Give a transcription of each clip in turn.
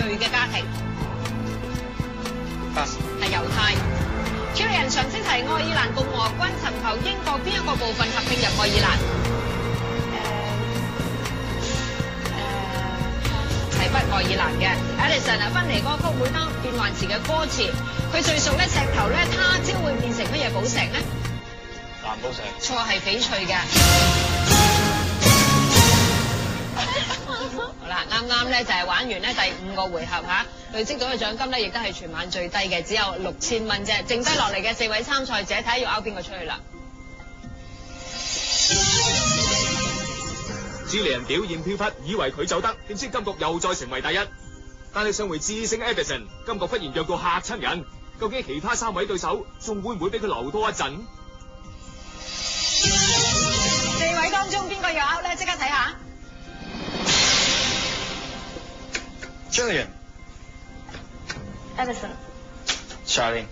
裔嘅家庭。 Pass。係猶太。Julian 常識題：愛爾蘭共和軍尋求英國邊一個部分合併入愛爾蘭？係北愛爾蘭嘅。Edison 啊，芬尼歌曲每當變幻時嘅歌詞，佢最熟咧石頭咧，他朝會變成乜嘢寶石咧？藍寶石。錯，係翡翠嘅。好啦，啱啱咧就係玩完咧第5個回合嚇，累積到嘅獎金咧亦都係全晚最低嘅，只有6000蚊啫。剩低落嚟嘅4位參賽者，睇下要拗邊個出去啦。朱利人表現飄忽，以為佢就得，點知今局又再成為第一。但係上回致勝 Edison， 今局忽然弱到嚇親人。究竟其他3位對手仲會唔會俾佢留多一陣？4位當中邊個要拗咧？即刻睇下。Julian。Edison。Charlene。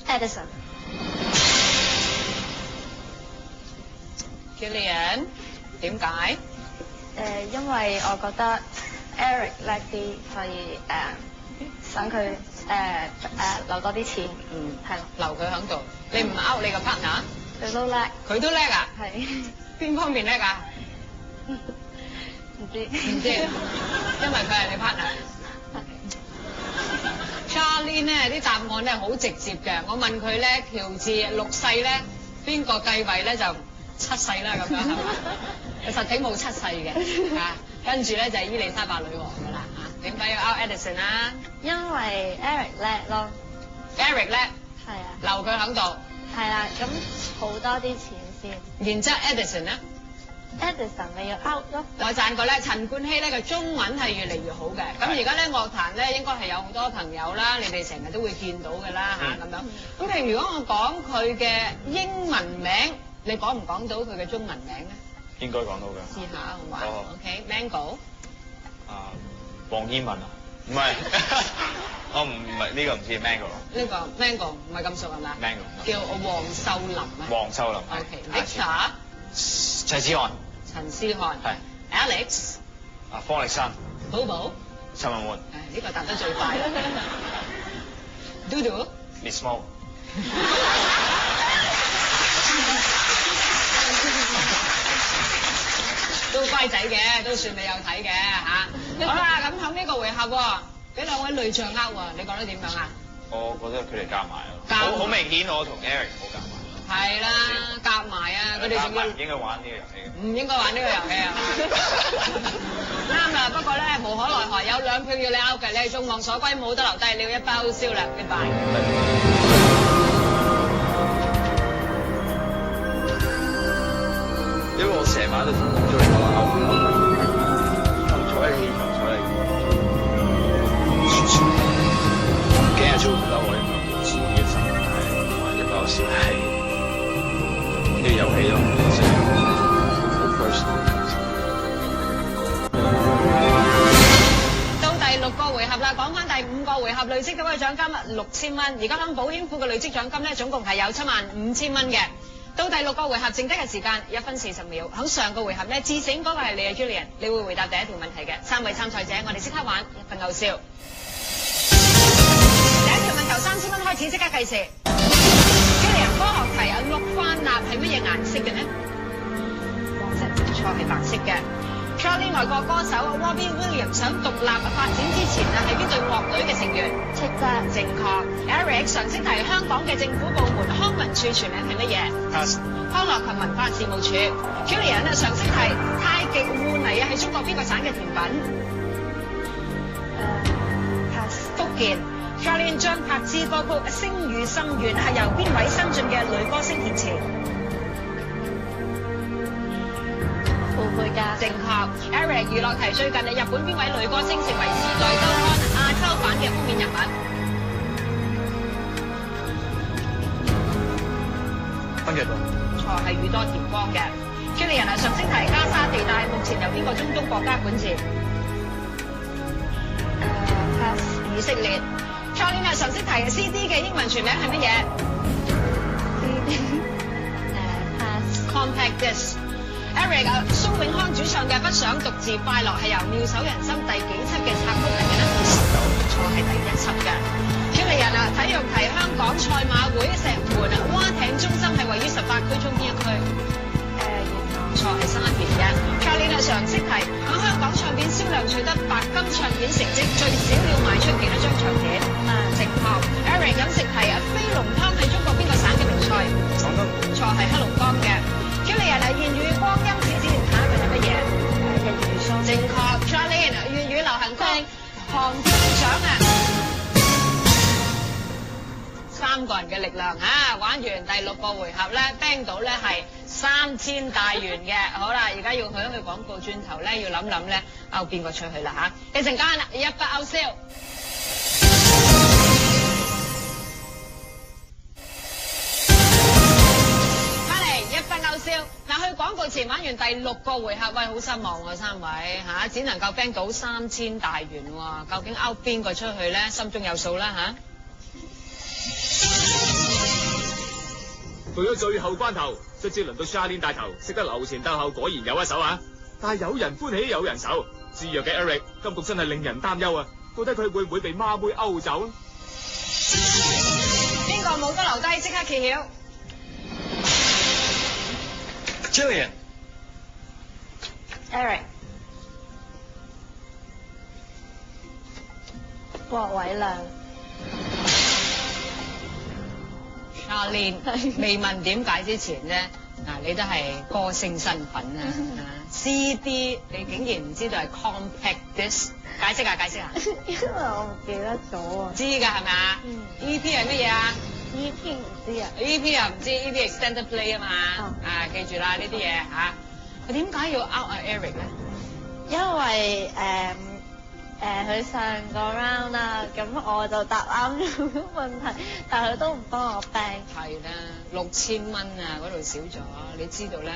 Edison。Julian， 點解？因為我覺得 Eric 叻啲，所以想佢留多啲錢。係咯。留佢喺度。你唔拗你個 partner？ 佢都叻。佢都叻啊？係。邊方面叻啊？唔知。因為佢係你 partner。Charlene 咧啲答案咧好直接嘅，我問佢咧喬治6世咧邊個繼位咧就7世啦咁樣係嘛？實體冇7世嘅嚇，跟住咧就係伊麗莎白女王㗎啦嚇。點解要拗 Edison 啊？因為 Eric 叻咯。Eric 叻。係啊。留佢喺度。係啦，咁儲多啲錢先。然之後 Edison 咧 ？Edison 咪要 out 咯。我讚過咧，陳冠希咧個中文係越嚟越好嘅。咁而家咧樂壇咧應該係有好多朋友啦，你哋成日都會見到㗎啦嚇咁樣。咁譬如如果我講佢嘅英文名，你講唔講到佢嘅中文名咧？應該講到㗎。試下好嘛？OK，Mango。黃燕文啊？唔係，我唔係呢個唔知 Mango。呢個 Mango 唔係咁熟係嘛 ？Mango。叫黃秀林啊。黃秀林。OK，Victor。陳思翰。陳思翰。係。Alex。方力申。寶寶。陳文媛。呢個答得最快。Dodo。Miss Mo。都乖仔嘅，都算你有睇嘅嚇。好啦，咁喺呢個回合喎，俾2位女將喎，你覺得點樣啊？我覺得佢哋夾埋咯，好明顯我同 Eric 好夾埋。係啦，夾埋啊！佢哋仲要應該玩呢個遊戲嘅。唔應該玩呢個遊戲啊！啱啦，不過咧無可奈何，有2票要你拗嘅，你係眾望所歸，冇得留低，你要一包燒啦，goodbye。因為我成晚都同咗你講拗，坐喺氣場坐喺，驚日做唔到我應該自己一陣係玩一包燒係呢個遊戲咯，即係好 personal。到第6個回合啦，講翻第5個回合累積到嘅獎金6000蚊，而家響保險庫嘅累積獎金咧總共係有75000蚊嘅。到第6個回合剩低嘅時間1分40秒，喺上個回合咧致勝嗰個係你啊 Julian， 你會回答第1條問題嘅。3位參賽者，我哋即刻玩1份牛笑。第1條問頭3000蚊開始，即刻計時。Julian， 科學題啊，氯化鈉係乜嘢顏色嘅呢？黃色。錯，係白色嘅。Charlene 外國歌手 Robbie Williams 想獨立發展之前啊，係邊隊樂隊嘅成員？叱咤。正確。Eric 常識題，香港嘅政府部門康文署全名係乜嘢？ Pass。康樂及文化事務署。Julian 啊，常識題，太極芋泥啊係中國邊個省嘅甜品？Pass。福建。Charlene 張柏芝歌曲《星語心願》係由邊位新晉嘅女歌星填詞？傅佩嘉。正確。Eric 娛樂題，最近日本邊位女歌星成為《時代週刊》亞洲版嘅封面人物？分幾多？錯，係宇多田光嘅。Julian 啊，常識題，加沙地帶目前由邊個中東國家管治？Pass。以色列。Charlene 啊，常識題 CD 嘅英文全名係乜嘢？ Pass。Compact disc。Eric 蘇永康主唱嘅《不想獨自快樂》係由妙手仁心第幾輯嘅插曲嚟嘅呢？錯，係第1輯嘅。Julian 體育題香港賽馬會石門蛙艇中心係位於18區中邊一區？錯，係3年嘅。Charlene 常識題喺香港唱片銷量取得白金唱片成績最少要賣出幾多張唱片？正確。Eric 飲食題飛龍湯係中國邊個省嘅名菜？廣東。錯，係黑龍江嘅。Julian 諺語光陰似紙鐮下一個係乜嘢？日語梳。正確。Charlene 粵語流行歌航天獎3個人嘅力量玩完第6個回合咧 ，bang 到咧係3000大元嘅。好啦，而家要去一去廣告，轉頭咧要諗咧勾邊個出去啦一陣間一筆勾銷。翻嚟一筆勾銷。去廣告前玩完第6個回合，喂，好失望喎3位只能夠 bang 到3000大元喎，究竟勾邊個出去咧？心中有數啦到咗最後關頭，卒之輪到 Charlene 帶頭，識得留前鬥後，果然有一手但係有人歡喜有人愁，自弱嘅 Eric 今局真係令人擔憂到底佢會唔會被孖妹勾走呢？邊個冇得留低？即刻揭曉。Julian。Eric。郭偉亮。Charlene 未問點解之前咧，你都係歌星身份CD 你竟然唔知道係 compact disc， 解釋下。因為我唔記得咗知㗎係咪啊？EP 係乜嘢啊 ？EP 唔知啊。EP 又唔知 ，EP extended play 啊嘛。記住啦呢啲嘢佢點解要 out Eric 咧？因為佢上個 round 啦，咁我就答啱咗問題，但係佢都唔幫我 bang。係啦，6000蚊嗰度少咗，你知道啦。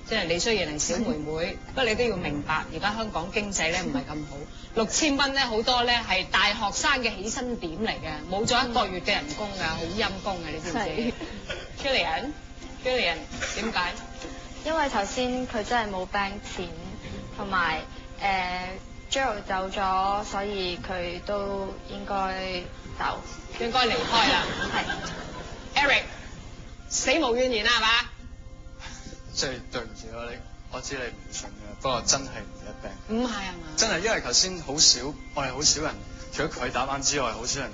即係你雖然係小妹妹，不過你都要明白，而家香港經濟咧唔係咁好，6000蚊咧好多咧係大學生嘅起薪點嚟嘅，冇咗1個月嘅人工㗎，好陰功嘅，你知唔知 ？Julian 點解？因為頭先佢真係冇 bang 錢，同埋Gerald 走咗，所以佢都應該走，應該離開啦。係 Eric 死無怨言啦，係嘛？即係對唔住咯，我知你唔信嘅，不過真係唔得病。唔係啊嘛？真係因為頭先好少，我哋好少人，除咗佢打啱之外，好少人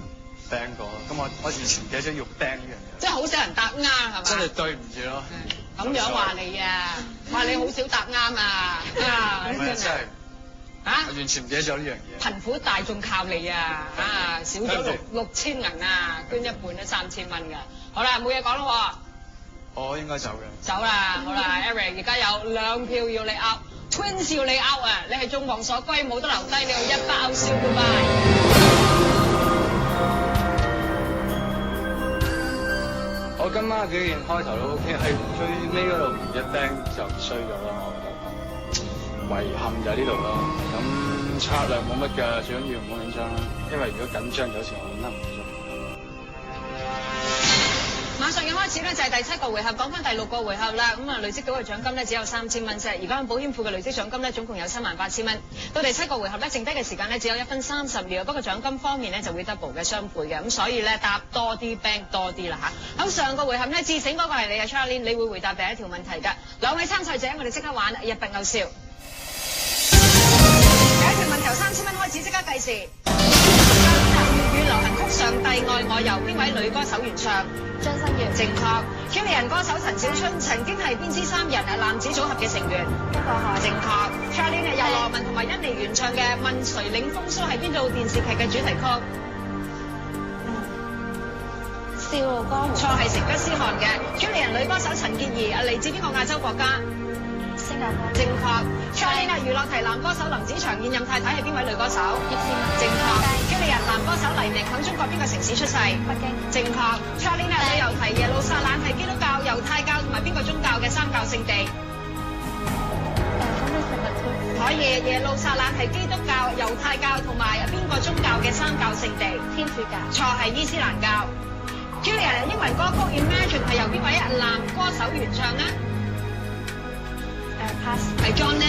bang 過。咁我完全唔記得咗要 bang 呢樣嘢。即係好少人答啱係嘛？真係對唔住咯。咁樣話你話你好少答啱真係。我完全唔記得咗呢樣嘢。貧苦大眾靠你少咗6000銀捐一半都3000蚊㗎。好啦，冇嘢講咯。我應該走嘅。走啦，好啦 ，Eric 而家有2票要你 out，Twins 要你 out 你係眾望所歸，冇得留低，你要一筆勾銷 goodbye。我今晚表現開頭都 OK，係最尾嗰度一 bang 就衰咗咯，我覺得。遺憾就喺呢度咯，咁策略冇乜㗎，最緊要唔好緊張啦，因為如果緊張有時我覺得唔緊張。馬上嘅開始咧就係第7個回合，講翻第6個回合啦。咁累積到嘅獎金咧只有3000蚊啫。而家喺保險庫嘅累積獎金咧總共有78000蚊。到第7個回合咧，剩低嘅時間咧只有1分30秒。不過獎金方面咧就會 double 嘅雙倍嘅。咁所以咧答多啲 bang 多啲啦嚇。咁上個回合咧自醒嗰個係你啊 Charlene， 你會回答第一條問題㗎。兩位參賽者，我哋即刻玩一筆勾銷。第一條問題由3000蚊開始，即刻計時。粵語流行曲《上帝愛我》由邊位女歌手原唱？張新月。正確。Julian 歌手陳小春曾經係邊支3人男子組合嘅成員？一個海。正確。Charlene 由羅文同埋甄妮原唱嘅《問誰領風騷》係邊套電視劇嘅主題曲？笑傲江湖。錯，係成吉思汗嘅。Julian 女歌手陳潔儀嚟自邊個亞洲國家？新加坡。正確。Charlene 娛樂題男歌手林子祥現任太太係邊位女歌手？葉倩文。正確。Julian 男歌手黎明喺中國邊個城市出世？北京。正確。Charlene 旅遊題耶路撒冷係基督教、猶太教同埋邊個宗教嘅三教聖地？可以，耶路撒冷係基督教、猶太教同埋邊個宗教嘅三教聖地？天主教。錯，係伊斯蘭教。Julian 英文歌曲 Imagine 係由邊位男歌手原唱呢？ pass。係 John Lemon。